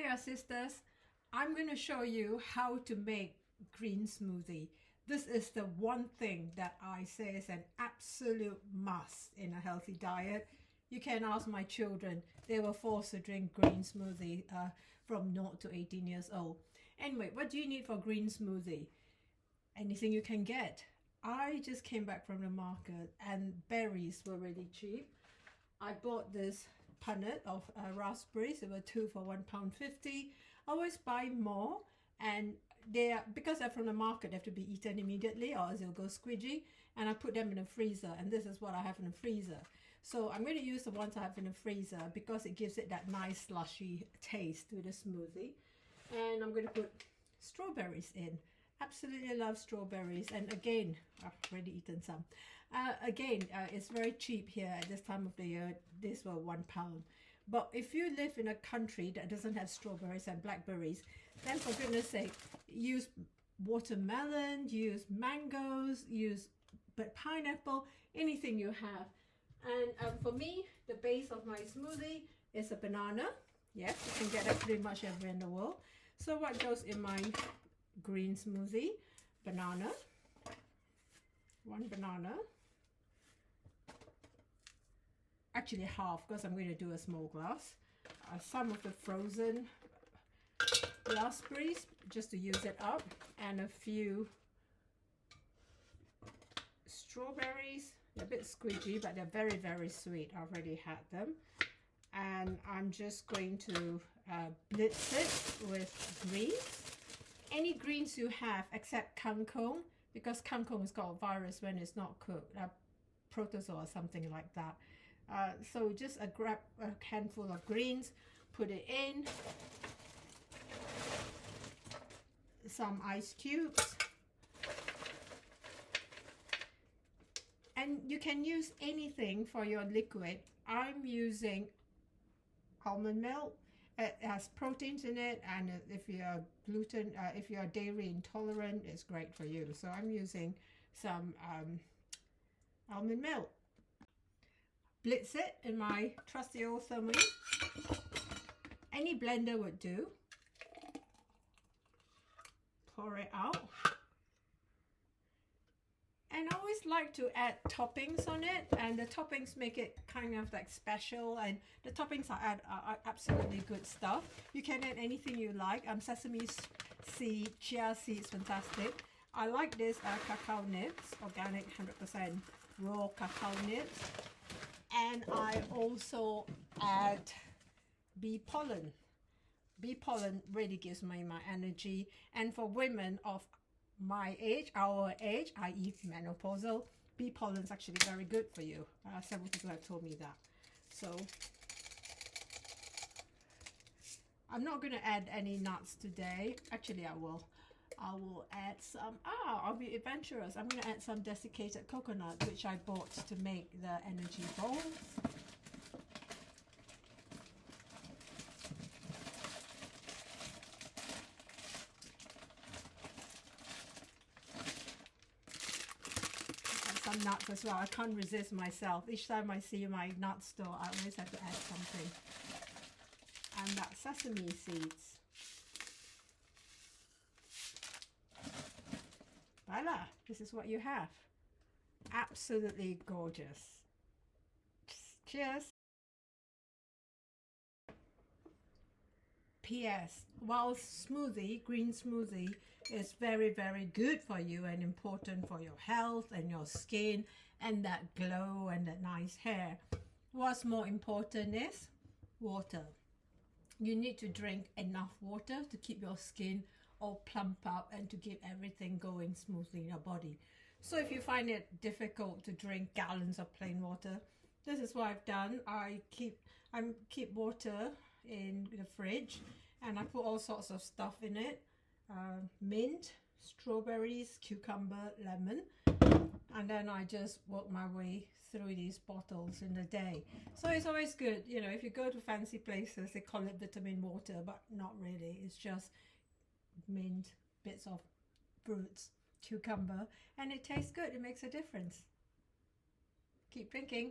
Hiya sisters, I'm going to show you how to make green smoothie. This is the one thing that I say is an absolute must in a healthy diet. You can ask my children, they were forced to drink green smoothie from 0 to 18 years old. Anyway, what do you need for green smoothie? Anything you can get. I just came back from the market and berries were really cheap. I bought this punnet of raspberries. There were 2 for £1.50. I always buy more, and because they're from the market, they have to be eaten immediately or else they'll go squidgy, and I put them in the freezer, and this is what I have in the freezer. So I'm going to use the ones I have in the freezer because it gives it that nice slushy taste to the smoothie. And I'm going to put strawberries in. Absolutely love strawberries, and again, I've already eaten some. It's very cheap here at this time of the year. These were £1. But if you live in a country that doesn't have strawberries and blackberries, then for goodness sake, use watermelon, use mangoes, use pineapple, anything you have. And for me, the base of my smoothie is a banana. Yes, you can get that pretty much everywhere in the world. So what goes in my green smoothie? Banana, 1 banana, actually half because I'm going to do a small glass, some of the frozen raspberries just to use it up, and a few strawberries. They're a bit squidgy, but they're very, very sweet. I've already had them, and I'm just going to blitz it with greens. Any greens you have except kangkong, because kangkong has got a virus when it's not cooked, protozoa or something like that. So just grab a handful of greens, put it in, some ice cubes, and you can use anything for your liquid. I'm using almond milk. It has proteins in it, and if you're if you're dairy intolerant, it's great for you. So I'm using some almond milk. Blitz it in my trusty old thermos. Any blender would do. Pour it out. And I always like to add toppings on it, and the toppings make it kind of like special, and the toppings I add are absolutely good stuff. You can add anything you like. Sesame seed, chia seeds, fantastic. I like this cacao nibs, organic 100% raw cacao nibs. And I also add bee pollen. Bee pollen really gives me my energy, and for women of my age, our age, i.e. menopausal, bee pollen is actually very good for you. Several people have told me that. So I'm not going to add any nuts today. Actually, I will add some. I'll be adventurous. I'm going to add some desiccated coconut, which I bought to make the energy balls. Some nuts as well. I can't resist myself. Each time I see my nut store, I always have to add something. And that sesame seeds. Voila, this is what you have. Absolutely gorgeous. Cheers. P.S. While green smoothie is very, very good for you and important for your health and your skin and that glow and that nice hair, what's more important is water. You need to drink enough water to keep your skin all plump up and to keep everything going smoothly in your body. So if you find it difficult to drink gallons of plain water, this is what I've done. I keep water in the fridge, and I put all sorts of stuff in it. Mint, strawberries, cucumber, lemon, and then I just work my way through these bottles in a day. So it's always good, you know, if you go to fancy places, they call it vitamin water, but not really. It's just mint, bits of fruits, cucumber, and it tastes good. It makes a difference. Keep drinking.